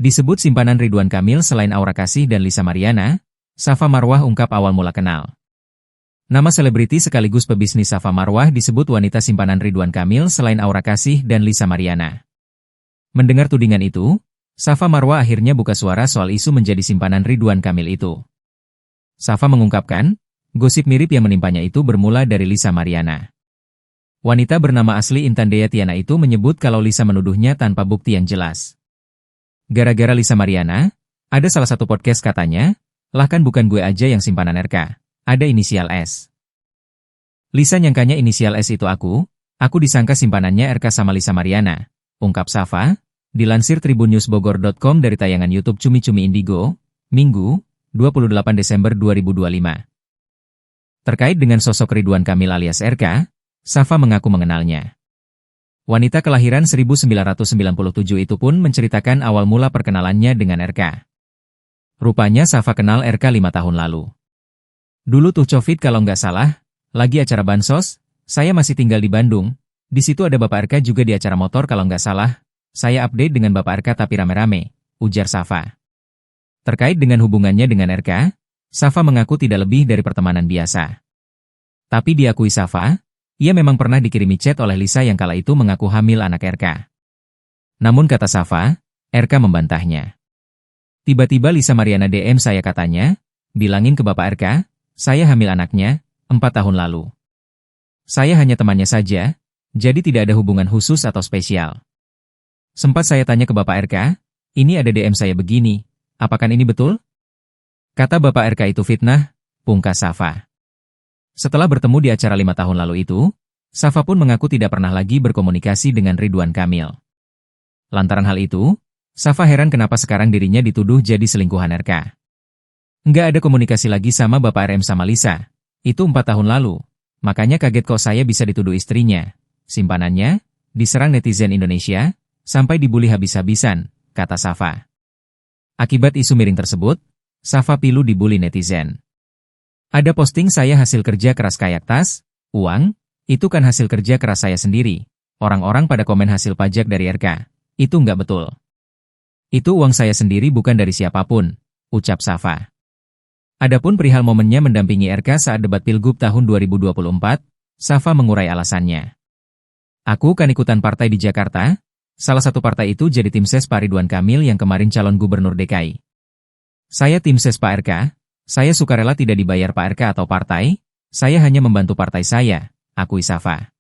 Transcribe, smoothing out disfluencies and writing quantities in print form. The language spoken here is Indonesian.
Disebut simpanan Ridwan Kamil selain Aura Kasih dan Lisa Mariana, Safa Marwah ungkap awal mula kenal. Nama selebriti sekaligus pebisnis Safa Marwah disebut wanita simpanan Ridwan Kamil selain Aura Kasih dan Lisa Mariana. Mendengar tudingan itu, Safa Marwah akhirnya buka suara soal isu menjadi simpanan Ridwan Kamil itu. Safa mengungkapkan, gosip mirip yang menimpanya itu bermula dari Lisa Mariana. Wanita bernama asli Intan Dea Tiana itu menyebut kalau Lisa menuduhnya tanpa bukti yang jelas. Gara-gara Lisa Mariana, ada salah satu podcast katanya, lah kan bukan gue aja yang simpanan RK, ada inisial S. Lisa nyangkanya inisial S itu aku disangka simpanannya RK sama Lisa Mariana, ungkap Safa, dilansir tribunnewsbogor.com dari tayangan YouTube Cumi-Cumi Indigo, Minggu, 28 Desember 2025. Terkait dengan sosok Ridwan Kamil alias RK, Safa mengaku mengenalnya. Wanita kelahiran 1997 itu pun menceritakan awal mula perkenalannya dengan RK. Rupanya Safa kenal RK 5 tahun lalu. Dulu tuh Covid kalau nggak salah, lagi acara Bansos, saya masih tinggal di Bandung, di situ ada Bapak RK juga di acara motor kalau nggak salah, saya update dengan Bapak RK tapi rame-rame, ujar Safa. Terkait dengan hubungannya dengan RK, Safa mengaku tidak lebih dari pertemanan biasa. Tapi diakui Safa, ia memang pernah dikirimi chat oleh Lisa yang kala itu mengaku hamil anak RK. Namun kata Safa, RK membantahnya. Tiba-tiba Lisa Mariana DM saya katanya, bilangin ke Bapak RK, saya hamil anaknya, 4 tahun lalu. Saya hanya temannya saja, jadi tidak ada hubungan khusus atau spesial. Sempat saya tanya ke Bapak RK, ini ada DM saya begini, apakah ini betul? Kata Bapak RK itu fitnah, pungkas Safa. Setelah bertemu di acara 5 tahun lalu itu, Safa pun mengaku tidak pernah lagi berkomunikasi dengan Ridwan Kamil. Lantaran hal itu, Safa heran kenapa sekarang dirinya dituduh jadi selingkuhan RK. Nggak ada komunikasi lagi sama Bapak RM sama Lisa, itu 4 tahun lalu, makanya kaget kok saya bisa dituduh istrinya. Simpanannya, diserang netizen Indonesia, sampai dibully habis-habisan, kata Safa. Akibat isu miring tersebut, Safa pilu dibully netizen. Ada posting saya hasil kerja keras kayak tas, uang, itu kan hasil kerja keras saya sendiri. Orang-orang pada komen hasil pajak dari RK. Itu nggak betul. Itu uang saya sendiri bukan dari siapapun, ucap Safa. Adapun perihal momennya mendampingi RK saat debat Pilgub tahun 2024, Safa mengurai alasannya. Aku kan ikutan partai di Jakarta, salah satu partai itu jadi tim ses Pak Ridwan Kamil yang kemarin calon gubernur DKI. Saya tim ses Pak RK, saya sukarela tidak dibayar Pak RK atau partai, saya hanya membantu partai saya, akui Safa.